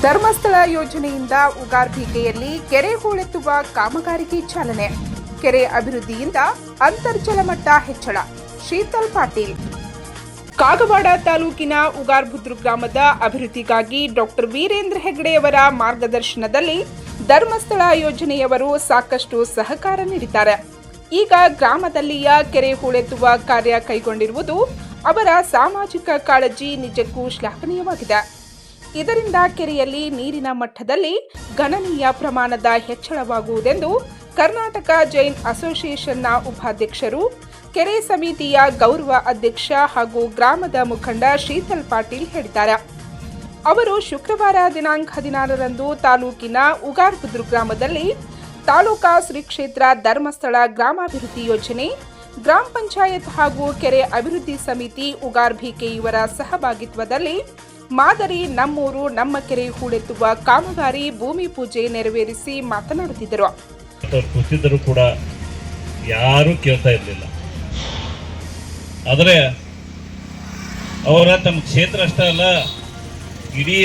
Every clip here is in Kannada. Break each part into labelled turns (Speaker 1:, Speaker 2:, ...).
Speaker 1: ಧರ್ಮಸ್ಥಳ ಯೋಜನೆಯಿಂದ ಉಗಾರ್ಭಿಕೆಯಲ್ಲಿ ಕೆರೆ ಹೂಳೆತ್ತುವ ಕಾಮಗಾರಿಗೆ ಚಾಲನೆ. ಕೆರೆ ಅಭಿವೃದ್ಧಿಯಿಂದ ಅಂತರ್ಜಲ ಮಟ್ಟ ಹೆಚ್ಚಳ. ಶೀತಲ್ ಪಾಟೀಲ್. ಕಾಗವಾಡ ತಾಲೂಕಿನ ಉಗಾರ್ಬುದ್ರು ಗ್ರಾಮದ ಅಭಿವೃದ್ಧಿಗಾಗಿ ಡಾಕ್ಟರ್ ವೀರೇಂದ್ರ ಹೆಗ್ಗಡೆಯವರ ಮಾರ್ಗದರ್ಶನದಲ್ಲಿ ಧರ್ಮಸ್ಥಳ ಯೋಜನೆಯವರು ಸಾಕಷ್ಟು ಸಹಕಾರ ನೀಡಿದ್ದಾರೆ. ಈಗ ಗ್ರಾಮದಲ್ಲಿಯ ಕೆರೆ ಹೂಳೆತ್ತುವ ಕಾರ್ಯ ಕೈಗೊಂಡಿರುವುದು ಅವರ ಸಾಮಾಜಿಕ ಕಾಳಜಿ ನಿಜಕ್ಕೂ ಶ್ಲಾಘನೀಯವಾಗಿದೆ. ಇದರಿಂದ ಕೆರೆಯಲ್ಲಿ ನೀರಿನ ಮಟ್ಟದಲ್ಲಿ ಗಣನೀಯ ಪ್ರಮಾಣದ ಹೆಚ್ಚಳವಾಗುವುದೆಂದು ಕರ್ನಾಟಕ ಜೈನ್ ಅಸೋಸಿಯೇಷನ್ನ ಉಪಾಧ್ಯಕ್ಷರು, ಕೆರೆ ಸಮಿತಿಯ ಗೌರವ ಅಧ್ಯಕ್ಷ ಹಾಗೂ ಗ್ರಾಮದ ಮುಖಂಡ ಶೀತಲ್ ಪಾಟೀಲ್ ಹೇಳಿದ್ದಾರೆ. ಅವರು ಶುಕ್ರವಾರ ದಿನಾಂಕ 16ರಂದು ತಾಲೂಕಿನ ಉಗಾರ್ಬುದ್ರು ಗ್ರಾಮದಲ್ಲಿ ತಾಲೂಕಾ ಶ್ರೀ ಕ್ಷೇತ್ರ ಧರ್ಮಸ್ಥಳ ಗ್ರಾಮಾಭಿವೃದ್ಧಿ ಯೋಜನೆ, ಗ್ರಾಮ ಪಂಚಾಯತ್ ಹಾಗೂ ಕೆರೆ ಅಭಿವೃದ್ಧಿ ಸಮಿತಿ ಉಗಾರ್ಭಿಕೆ ಇವರ ಸಹಭಾಗಿತ್ವದಲ್ಲಿ ಮಾದರಿ ನಮ್ಮೂರು ನಮ್ಮ ಕೆರೆ ಹೂಳೆತ್ತುವ ಕಾಮಗಾರಿ ಭೂಮಿ ಪೂಜೆ ನೆರವೇರಿಸಿ ಮಾತನಾಡುತ್ತಿದ್ದರು.
Speaker 2: ಕೂತಿದ್ದರೂ ಕೂಡ ಯಾರೂ ಕೇಳ್ತಾ ಇರಲಿಲ್ಲ. ಆದರೆ ಅವರ ತಮ್ಮ ಕ್ಷೇತ್ರ ಅಷ್ಟೇ ಅಲ್ಲ, ಇಡೀ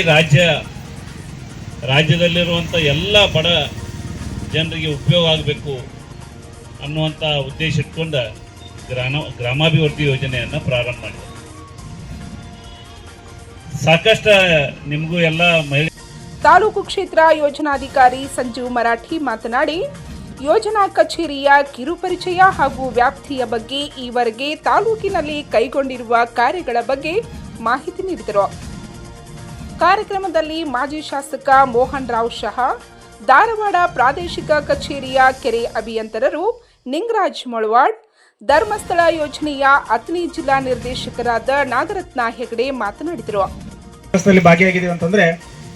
Speaker 2: ರಾಜ್ಯದಲ್ಲಿರುವಂಥ ಎಲ್ಲ ಬಡ ಜನರಿಗೆ ಉಪಯೋಗ ಆಗಬೇಕು ಅನ್ನುವಂಥ ಉದ್ದೇಶ ಇಟ್ಕೊಂಡು ಗ್ರಾಮಾಭಿವೃದ್ಧಿ ಯೋಜನೆಯನ್ನು ಪ್ರಾರಂಭ ಮಾಡಿದರು. ಸಾಕಷ್ಟು ನಿಮಗೂ ಎಲ್ಲ ಮಹಿಳೆ
Speaker 1: ತಾಲೂಕು ಕ್ಷೇತ್ರ ಯೋಜನಾಧಿಕಾರಿ ಸಂಜೀವ್ ಮರಾಠಿ ಮಾತನಾಡಿ, ಯೋಜನಾ ಕಚೇರಿಯ ಕಿರುಪರಿಚಯ ಹಾಗೂ ವ್ಯಾಪ್ತಿಯ ಬಗ್ಗೆ ಈವರೆಗೆ ತಾಲೂಕಿನಲ್ಲಿ ಕೈಗೊಂಡಿರುವ ಕಾರ್ಯಗಳ ಬಗ್ಗೆ ಮಾಹಿತಿ ನೀಡಿದರು. ಕಾರ್ಯಕ್ರಮದಲ್ಲಿ ಮಾಜಿ ಶಾಸಕ ಮೋಹನ್ ರಾವ್ ಶಹಾ, ಧಾರವಾಡ ಪ್ರಾದೇಶಿಕ ಕಚೇರಿಯ ಕೆರೆ ಅಭಿಯಂತರರು ನಿಂಗರಾಜ್ ಮೊಳವಾಡ್, ಧರ್ಮಸ್ಥಳ ಯೋಜನೆಯ ಅಥಣಿ ಜಿಲ್ಲಾ ನಿರ್ದೇಶಕರಾದ ನಾಗರತ್ನ ಹೆಗಡೆ ಮಾತನಾಡಿದರು.
Speaker 3: ಭಾಗಿಯಾಗಿದ್ದೀವಿ ಅಂತಂದ್ರೆ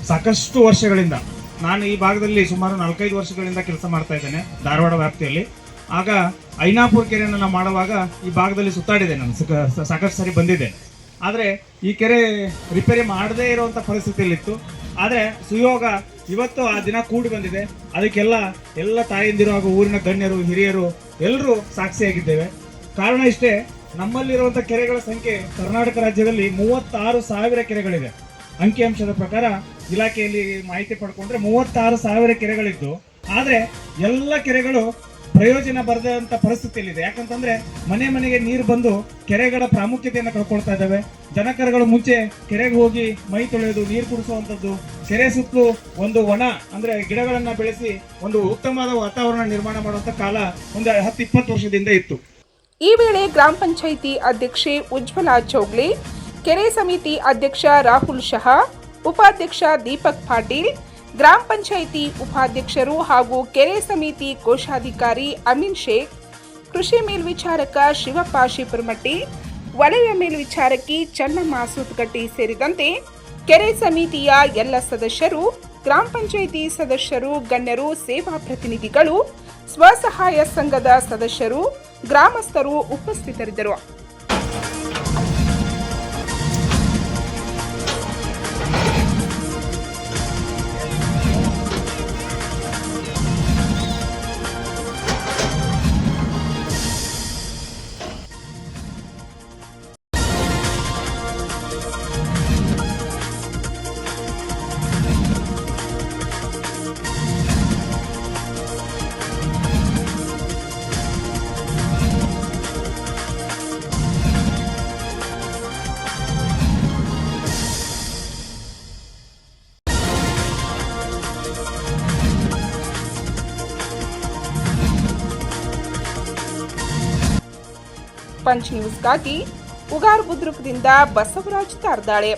Speaker 3: ಸಾಕಷ್ಟು ವರ್ಷಗಳಿಂದ ನಾನು ಈ ಭಾಗದಲ್ಲಿ ಸುಮಾರು 4-5 ವರ್ಷಗಳಿಂದ ಕೆಲಸ ಮಾಡ್ತಾ ಇದ್ದೇನೆ ಧಾರವಾಡ ವ್ಯಾಪ್ತಿಯಲ್ಲಿ. ಆಗ ಐನಾಪುರ ಕೆರೆಯನ್ನು ನಾವು ಮಾಡುವಾಗ ಈ ಭಾಗದಲ್ಲಿ ಸುತ್ತಾಡಿದೆ, ನಾನು ಸಾಕಷ್ಟು ಸರಿ ಬಂದಿದೆ. ಆದರೆ ಈ ಕೆರೆ ರಿಪೇರಿ ಮಾಡದೇ ಇರುವಂಥ ಪರಿಸ್ಥಿತಿಯಲ್ಲಿತ್ತು. ಆದರೆ ಸುಯೋಗ ಇವತ್ತು ಆ ದಿನ ಕೂಡಿ ಬಂದಿದೆ. ಅದಕ್ಕೆಲ್ಲ ತಾಯಂದಿರು ಹಾಗೂ ಊರಿನ ಗಣ್ಯರು ಹಿರಿಯರು ಎಲ್ಲರೂ ಸಾಕ್ಷಿಯಾಗಿದ್ದೇವೆ. ಕಾರಣ ಇಷ್ಟೇ, ನಮ್ಮಲ್ಲಿರುವಂಥ ಕೆರೆಗಳ ಸಂಖ್ಯೆ ಕರ್ನಾಟಕ ರಾಜ್ಯದಲ್ಲಿ 36,000 ಕೆರೆಗಳಿದೆ. ಅಂಕಿಅಂಶದ ಪ್ರಕಾರ ಇಲಾಖೆಯಲ್ಲಿ ಮಾಹಿತಿ ಪಡ್ಕೊಂಡ್ರೆ 36,000 ಕೆರೆಗಳಿದ್ದು, ಆದರೆ ಎಲ್ಲ ಕೆರೆಗಳು ಪ್ರಯೋಜನ ಬರದಂಥ ಪರಿಸ್ಥಿತಿಯಲ್ಲಿದೆ. ಯಾಕಂತಂದ್ರೆ ಮನೆಗೆ ನೀರು ಬಂದು ಕೆರೆಗಳ ಪ್ರಾಮುಖ್ಯತೆಯನ್ನು ಕಳ್ಕೊಳ್ತಾ ಇದ್ದಾವೆ. ಜನಕರುಗಳು ಮುಂಚೆ ಕೆರೆಗೆ ಹೋಗಿ ಮೈ ತೊಳೆಯೋದು, ನೀರು ಕುಡಿಸುವಂಥದ್ದು, ಕೆರೆ ಸುತ್ತಲೂ ಒಂದು ವನ ಅಂದ್ರೆ ಗಿಡಗಳನ್ನ ಬೆಳೆಸಿ ಒಂದು ಉತ್ತಮವಾದ ವಾತಾವರಣ ನಿರ್ಮಾಣ ಮಾಡುವಂಥ ಕಾಲ ಒಂದು 10-20 ವರ್ಷದಿಂದ ಇತ್ತು.
Speaker 1: ಈ ವೇಳೆ ಗ್ರಾಮ ಪಂಚಾಯಿತಿ ಅಧ್ಯಕ್ಷೆ ಉಜ್ವಲಾ ಚೌಗ್ಲೆ, ಕೆರೆ ಸಮಿತಿ ಅಧ್ಯಕ್ಷ ರಾಹುಲ್ ಶಹಾ, ಉಪಾಧ್ಯಕ್ಷ ದೀಪಕ್ ಪಾಟೀಲ್, ಗ್ರಾಮ ಪಂಚಾಯಿತಿ ಉಪಾಧ್ಯಕ್ಷರು ಹಾಗೂ ಕೆರೆ ಸಮಿತಿ ಕೋಶಾಧಿಕಾರಿ ಅಮೀನ್ ಶೇಖ್, ಕೃಷಿ ಮೇಲ್ವಿಚಾರಕ ಶಿವಪ್ಪ ಶಿಪರ್ಮಟ್ಟಿ, ವಲಯ ಮೇಲ್ವಿಚಾರಕಿ ಚನ್ನಮ್ಮ ಸೂತ್ಗಟ್ಟಿ ಸೇರಿದಂತೆ ಕೆರೆ ಸಮಿತಿಯ ಎಲ್ಲ ಸದಸ್ಯರು, ಗ್ರಾಮ ಪಂಚಾಯಿತಿ ಸದಸ್ಯರು, ಗಣ್ಯರು, ಸೇವಾ ಪ್ರತಿನಿಧಿಗಳು, ಸ್ವಸಹಾಯ ಸಂಘದ ಸದಸ್ಯರು, ಗ್ರಾಮಸ್ಥರು ಉಪಸ್ಥಿತರಿದ್ದರು. ಪಂಚ್ ನ್ಯೂಸ್ಗಾಗಿ ಉಗಾರ್ಬುದ್ರುಕದಿಂದ ಬಸವರಾಜ್ ತಾರ್ದಾಳೆ.